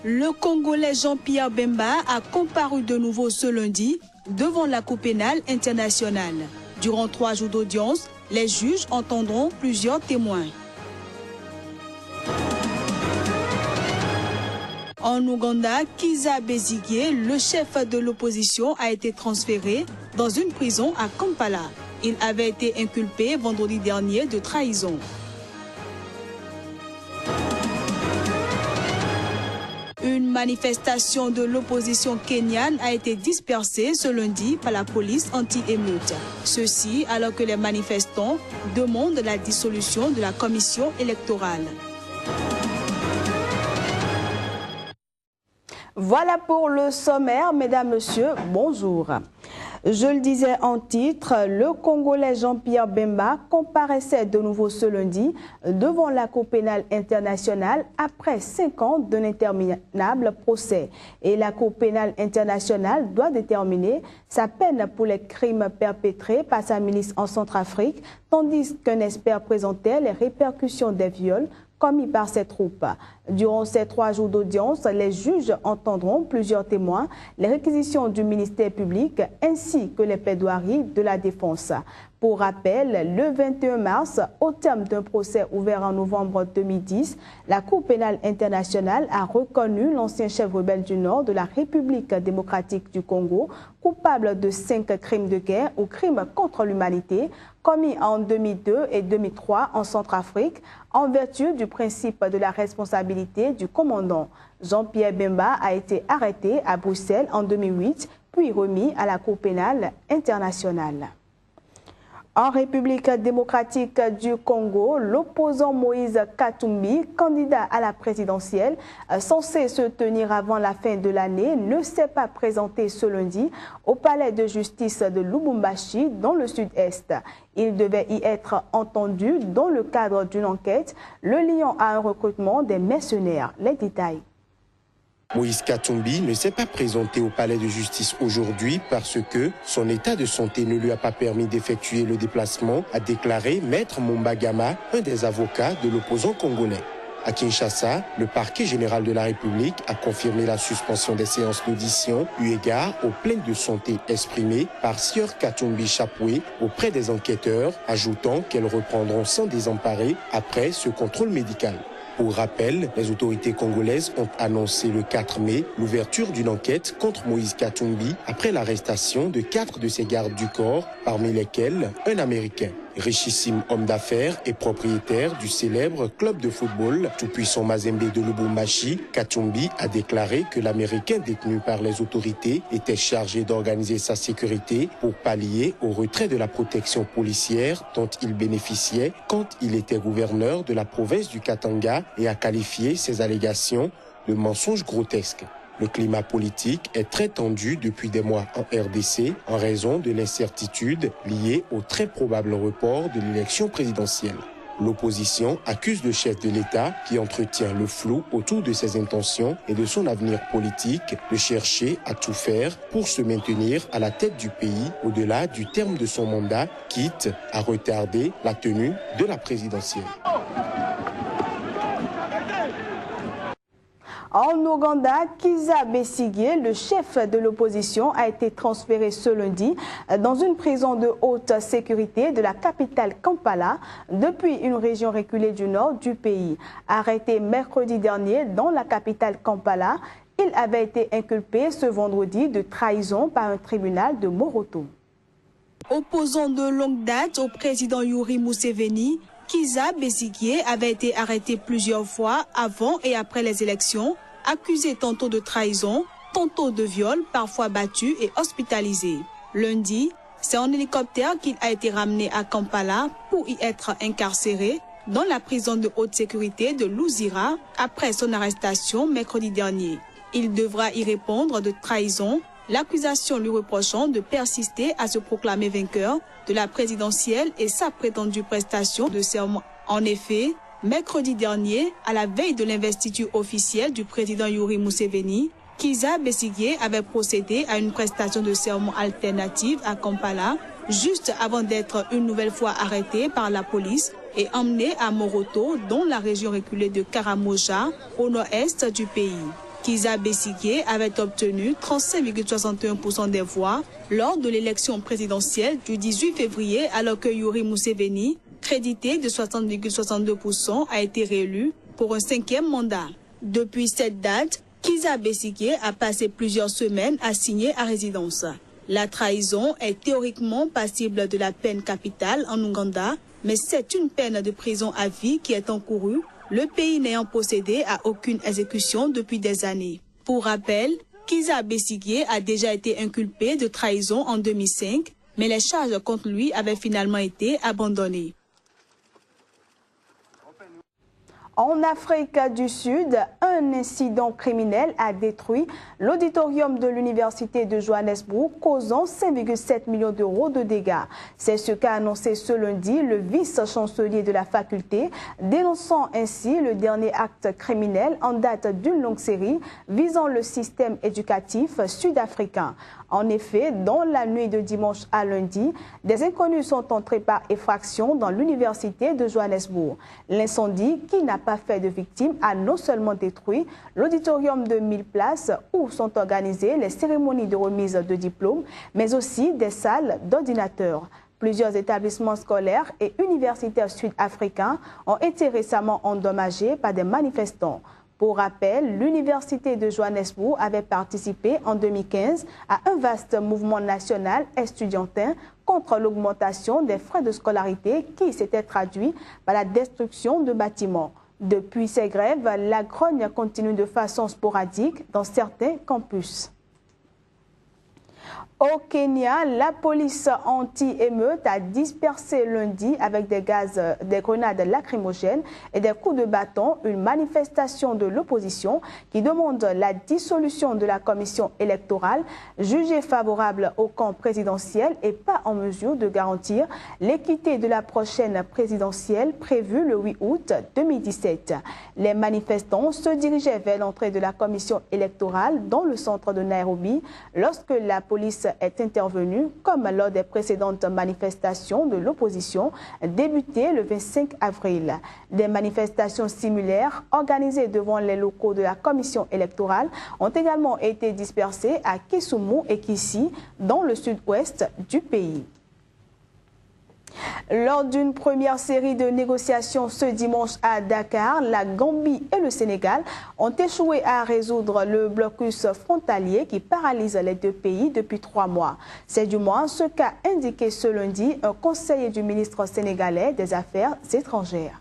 Le Congolais Jean-Pierre Bemba a comparu de nouveau ce lundi devant la Cour pénale internationale. Durant 3 jours d'audience, les juges entendront plusieurs témoins. En Ouganda, Kizza Besigye, le chef de l'opposition, a été transféré dans une prison à Kampala. Il avait été inculpé vendredi dernier de trahison. Une manifestation de l'opposition kenyane a été dispersée ce lundi par la police anti-émeute. Ceci alors que les manifestants demandent la dissolution de la commission électorale. Voilà pour le sommaire, mesdames, messieurs, bonjour. Je le disais en titre, le Congolais Jean-Pierre Bemba comparaissait de nouveau ce lundi devant la Cour pénale internationale après 5 ans d'un interminable procès. Et la Cour pénale internationale doit déterminer sa peine pour les crimes perpétrés par sa milice en Centrafrique, tandis qu'un expert présentait les répercussions des viols commis par ses troupes. Durant ces 3 jours d'audience, les juges entendront plusieurs témoins, les réquisitions du ministère public ainsi que les plaidoiries de la défense. Pour rappel, le 21 mars, au terme d'un procès ouvert en novembre 2010, la Cour pénale internationale a reconnu l'ancien chef rebelle du Nord de la République démocratique du Congo coupable de 5 crimes de guerre ou crimes contre l'humanité commis en 2002 et 2003 en Centrafrique en vertu du principe de la responsabilité du commandant. Jean-Pierre Bemba a été arrêté à Bruxelles en 2008 puis remis à la Cour pénale internationale. En République démocratique du Congo, l'opposant Moïse Katumbi, candidat à la présidentielle, censé se tenir avant la fin de l'année, ne s'est pas présenté ce lundi au palais de justice de Lubumbashi dans le sud-est. Il devait y être entendu dans le cadre d'une enquête le liant à un recrutement des mercenaires. Les détails. Moïse Katumbi ne s'est pas présenté au palais de justice aujourd'hui parce que son état de santé ne lui a pas permis d'effectuer le déplacement, a déclaré Maître Mombagama, un des avocats de l'opposant congolais. À Kinshasa, le parquet général de la République a confirmé la suspension des séances d'audition eu égard aux plaintes de santé exprimées par Sieur Katumbi Chapoué auprès des enquêteurs, ajoutant qu'elles reprendront sans désemparer après ce contrôle médical. Pour rappel, les autorités congolaises ont annoncé le 4 mai l'ouverture d'une enquête contre Moïse Katumbi après l'arrestation de 4 de ses gardes du corps, parmi lesquels un Américain. Richissime homme d'affaires et propriétaire du célèbre club de football tout-puissant Mazembe de Lubumbashi, Katumbi a déclaré que l'Américain détenu par les autorités était chargé d'organiser sa sécurité pour pallier au retrait de la protection policière dont il bénéficiait quand il était gouverneur de la province du Katanga et a qualifié ces allégations de mensonges grotesques. Le climat politique est très tendu depuis des mois en RDC en raison de l'incertitude liée au très probable report de l'élection présidentielle. L'opposition accuse le chef de l'État, qui entretient le flou autour de ses intentions et de son avenir politique, de chercher à tout faire pour se maintenir à la tête du pays au-delà du terme de son mandat, quitte à retarder la tenue de la présidentielle. En Ouganda, Kizza Besigye, le chef de l'opposition, a été transféré ce lundi dans une prison de haute sécurité de la capitale Kampala depuis une région reculée du nord du pays. Arrêté mercredi dernier dans la capitale Kampala, il avait été inculpé ce vendredi de trahison par un tribunal de Moroto. Opposant de longue date au président Yoweri Museveni, Kizza Besigye avait été arrêté plusieurs fois avant et après les élections, accusé tantôt de trahison, tantôt de viol, parfois battu et hospitalisé. Lundi, c'est en hélicoptère qu'il a été ramené à Kampala pour y être incarcéré dans la prison de haute sécurité de Luzira après son arrestation mercredi dernier. Il devra y répondre de trahison, l'accusation lui reprochant de persister à se proclamer vainqueur de la présidentielle et sa prétendue prestation de serment. En effet, mercredi dernier, à la veille de l'investiture officielle du président Yoweri Museveni, Kizza Besigye avait procédé à une prestation de serment alternative à Kampala, juste avant d'être une nouvelle fois arrêté par la police et emmené à Moroto, dans la région reculée de Karamoja, au nord-est du pays. Kizza Besigye avait obtenu 35,61% des voix lors de l'élection présidentielle du 18 février, alors que Yoweri Museveni, crédité de 60,62%, a été réélu pour un 5e mandat. Depuis cette date, Kizza Besigye a passé plusieurs semaines assigné à résidence. La trahison est théoriquement passible de la peine capitale en Ouganda, mais c'est une peine de prison à vie qui est encourue, le pays n'ayant procédé à aucune exécution depuis des années. Pour rappel, Kizza Besigye a déjà été inculpé de trahison en 2005, mais les charges contre lui avaient finalement été abandonnées. En Afrique du Sud, un incident criminel a détruit l'auditorium de l'Université de Johannesburg, causant 5,7 millions d'euros de dégâts. C'est ce qu'a annoncé ce lundi le vice-chancelier de la faculté, dénonçant ainsi le dernier acte criminel en date d'une longue série visant le système éducatif sud-africain. En effet, dans la nuit de dimanche à lundi, des inconnus sont entrés par effraction dans l'université de Johannesburg. L'incendie, qui n'a pas fait de victimes, a non seulement détruit l'auditorium de 1000 places où sont organisées les cérémonies de remise de diplômes, mais aussi des salles d'ordinateurs. Plusieurs établissements scolaires et universitaires sud-africains ont été récemment endommagés par des manifestants. Pour rappel, l'Université de Johannesburg avait participé en 2015 à un vaste mouvement national estudiantin contre l'augmentation des frais de scolarité qui s'était traduit par la destruction de bâtiments. Depuis ces grèves, la grogne continue de façon sporadique dans certains campus. Au Kenya, la police anti-émeute a dispersé lundi avec des grenades lacrymogènes et des coups de bâton une manifestation de l'opposition qui demande la dissolution de la commission électorale jugée favorable au camp présidentiel et pas en mesure de garantir l'équité de la prochaine présidentielle prévue le 8 août 2017. Les manifestants se dirigeaient vers l'entrée de la commission électorale dans le centre de Nairobi lorsque la police est intervenue, comme lors des précédentes manifestations de l'opposition débutées le 25 avril. Des manifestations similaires organisées devant les locaux de la commission électorale ont également été dispersées à Kisumu et Kisii, dans le sud-ouest du pays. Lors d'une première série de négociations ce dimanche à Dakar, la Gambie et le Sénégal ont échoué à résoudre le blocus frontalier qui paralyse les deux pays depuis 3 mois. C'est du moins ce qu'a indiqué ce lundi un conseiller du ministre sénégalais des Affaires étrangères.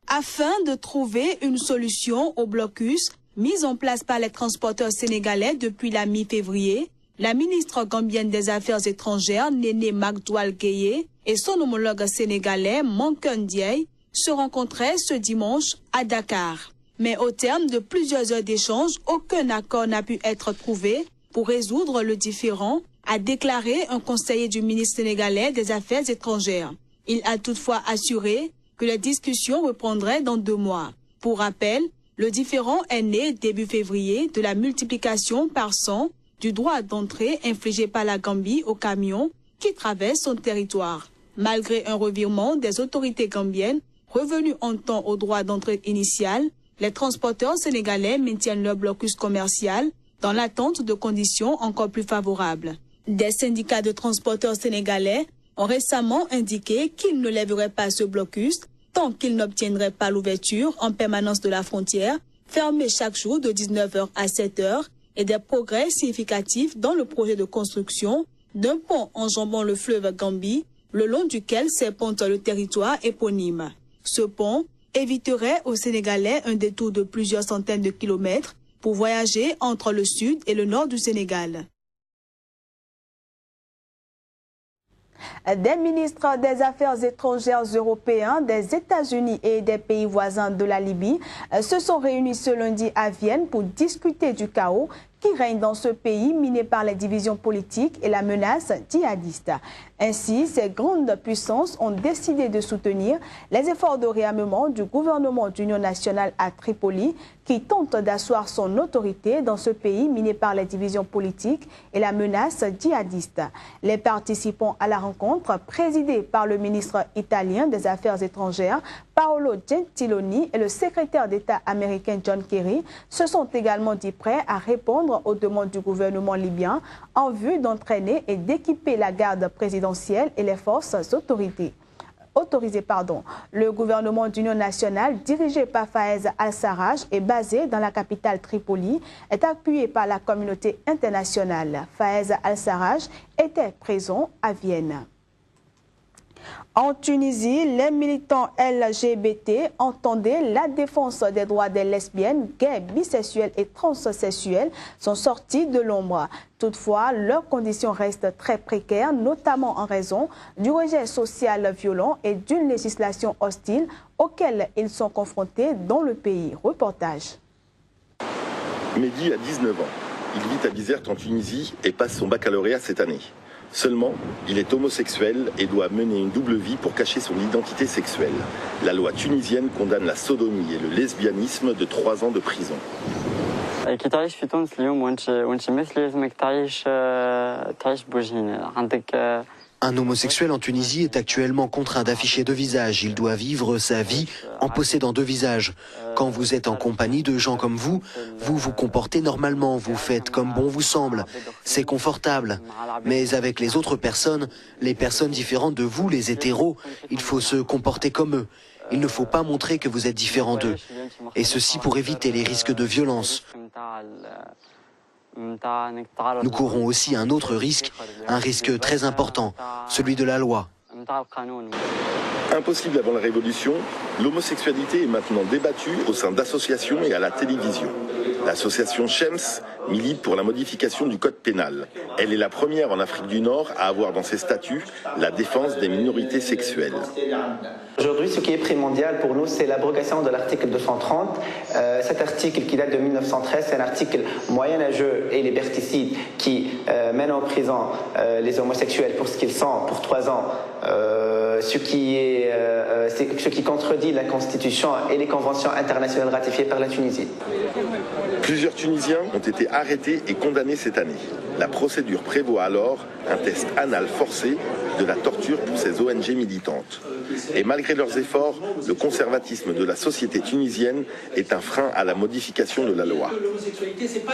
Afin de trouver une solution au blocus mis en place par les transporteurs sénégalais depuis la mi-février, la ministre gambienne des Affaires étrangères, Néné Magdoual Gueye, et son homologue sénégalais, Mankeur Ndiaye, se rencontraient ce dimanche à Dakar. Mais au terme de plusieurs heures d'échanges, aucun accord n'a pu être trouvé pour résoudre le différend, a déclaré un conseiller du ministre sénégalais des Affaires étrangères. Il a toutefois assuré que les discussions reprendraient dans 2 mois. Pour rappel, le différend est né début février de la multiplication par 100 du droit d'entrée infligé par la Gambie aux camions qui traversent son territoire. Malgré un revirement des autorités gambiennes revenues en temps au droit d'entrée initial, les transporteurs sénégalais maintiennent leur blocus commercial dans l'attente de conditions encore plus favorables. Des syndicats de transporteurs sénégalais ont récemment indiqué qu'ils ne lèveraient pas ce blocus tant qu'ils n'obtiendraient pas l'ouverture en permanence de la frontière, fermée chaque jour de 19h à 7h, et des progrès significatifs dans le projet de construction d'un pont enjambant le fleuve Gambie, le long duquel serpente le territoire éponyme. Ce pont éviterait aux Sénégalais un détour de plusieurs centaines de kilomètres pour voyager entre le sud et le nord du Sénégal. Des ministres des Affaires étrangères européens, des États-Unis et des pays voisins de la Libye se sont réunis ce lundi à Vienne pour discuter du chaos qui règne dans ce pays miné par les divisions politiques et la menace djihadiste. Ainsi, ces grandes puissances ont décidé de soutenir les efforts de réarmement du gouvernement d'union nationale à Tripoli qui tente d'asseoir son autorité dans ce pays miné par les divisions politiques et la menace djihadiste. Les participants à la rencontre, présidée par le ministre italien des Affaires étrangères, Paolo Gentiloni et le secrétaire d'État américain John Kerry se sont également dit prêts à répondre aux demandes du gouvernement libyen en vue d'entraîner et d'équiper la garde présidentielle et les forces autorisées. Le gouvernement d'union nationale dirigé par Fayez al-Sarraj et basé dans la capitale Tripoli est appuyé par la communauté internationale. Fayez al-Sarraj était présent à Vienne. En Tunisie, les militants LGBT entendaient la défense des droits des lesbiennes, gays, bisexuels et transsexuels sont sortis de l'ombre. Toutefois, leurs conditions restent très précaires, notamment en raison du rejet social violent et d'une législation hostile auquel ils sont confrontés dans le pays. Reportage. Mehdi a 19 ans. Il vit à Bizerte en Tunisie et passe son baccalauréat cette année. Seulement, il est homosexuel et doit mener une double vie pour cacher son identité sexuelle. La loi tunisienne condamne la sodomie et le lesbianisme de 3 ans de prison. Un homosexuel en Tunisie est actuellement contraint d'afficher 2 visages. Il doit vivre sa vie en possédant 2 visages. Quand vous êtes en compagnie de gens comme vous, vous vous comportez normalement, vous faites comme bon vous semble. C'est confortable. Mais avec les autres personnes, les personnes différentes de vous, les hétéros, il faut se comporter comme eux. Il ne faut pas montrer que vous êtes différent d'eux. Et ceci pour éviter les risques de violence. Nous courons aussi un autre risque, un risque très important, celui de la loi. Impossible avant la Révolution, l'homosexualité est maintenant débattue au sein d'associations et à la télévision. L'association Shems milite pour la modification du code pénal. Elle est la première en Afrique du Nord à avoir dans ses statuts la défense des minorités sexuelles. Aujourd'hui, ce qui est primordial pour nous, c'est l'abrogation de l'article 230. Cet article qui date de 1913, c'est un article moyenâgeux et liberticide qui mène en prison les homosexuels pour ce qu'ils sont pour 3 ans, ce qui contredit la Constitution et les conventions internationales ratifiées par la Tunisie. Plusieurs Tunisiens ont été arrêtés et condamnés cette année. La procédure prévoit alors un test anal forcé, de la torture pour ces ONG militantes. Et malgré leurs efforts, le conservatisme de la société tunisienne est un frein à la modification de la loi.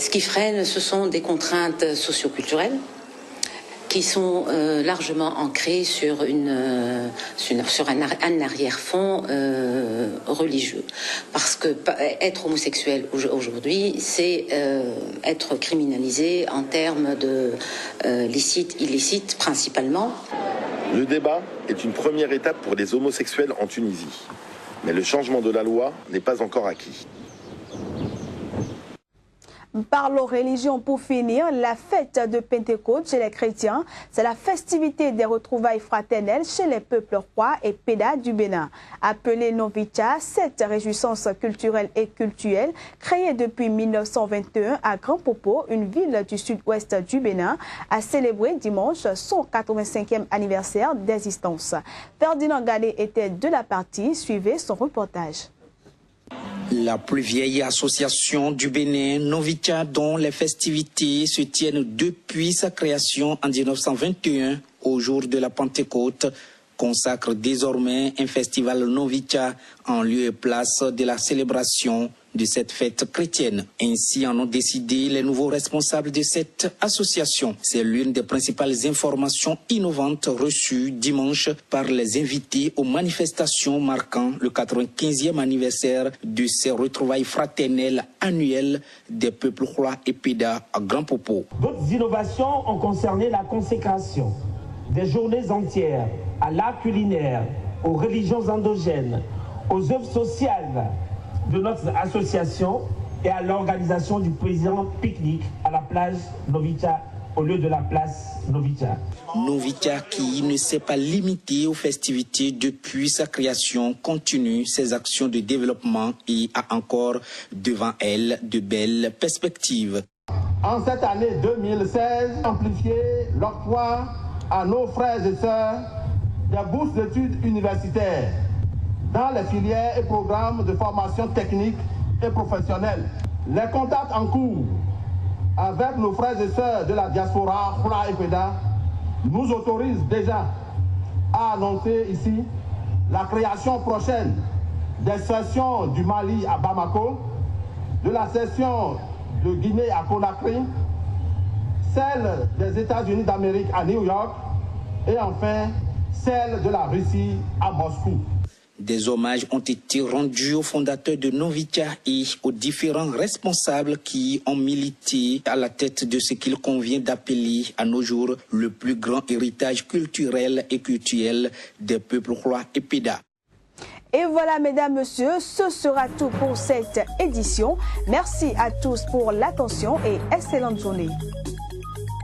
Ce qui freine, ce sont des contraintes socioculturelles qui sont largement ancrées sur un arrière-fond religieux. Parce que être homosexuel aujourd'hui, c'est être criminalisé en termes de licite, illicite principalement. Le débat est une première étape pour les homosexuels en Tunisie. Mais le changement de la loi n'est pas encore acquis. Parlons religion pour finir. La fête de Pentecôte chez les chrétiens, c'est la festivité des retrouvailles fraternelles chez les peuples rois et pédas du Bénin. Appelée Novicha, cette réjouissance culturelle et cultuelle, créée depuis 1921 à Grand Popo, une ville du sud-ouest du Bénin, a célébré dimanche son 85e anniversaire d'existence. Ferdinand Gallet était de la partie, suivez son reportage. La plus vieille association du Bénin, Novicha, dont les festivités se tiennent depuis sa création en 1921, au jour de la Pentecôte, consacre désormais un festival Novicha en lieu et place de la célébration de cette fête chrétienne. Ainsi en ont décidé les nouveaux responsables de cette association. C'est l'une des principales informations innovantes reçues dimanche par les invités aux manifestations marquant le 95e anniversaire de ces retrouvailles fraternelles annuelles des peuples rois et pédas à Grand Popo. D'autres innovations ont concerné la consécration des journées entières à l'art culinaire, aux religions endogènes, aux œuvres sociales de notre association et à l'organisation du président pique-nique à la plage Novicha au lieu de la place Novicha. Novicha, qui ne s'est pas limité aux festivités depuis sa création, continue ses actions de développement et a encore devant elle de belles perspectives. En cette année 2016, amplifier l'octroi à nos frères et sœurs des bourses d'études universitaires dans les filières et programmes de formation technique et professionnelle. Les contacts en cours avec nos frères et sœurs de la diaspora Hula et Peda nous autorisent déjà à annoncer ici la création prochaine des sessions du Mali à Bamako, de la session de Guinée à Conakry, celle des États-Unis d'Amérique à New York et enfin celle de la Russie à Moscou. Des hommages ont été rendus aux fondateurs de Novitia et aux différents responsables qui ont milité à la tête de ce qu'il convient d'appeler à nos jours le plus grand héritage culturel et cultuel des peuples rois et Pédas. Et voilà, mesdames, messieurs, ce sera tout pour cette édition. Merci à tous pour l'attention et excellente journée.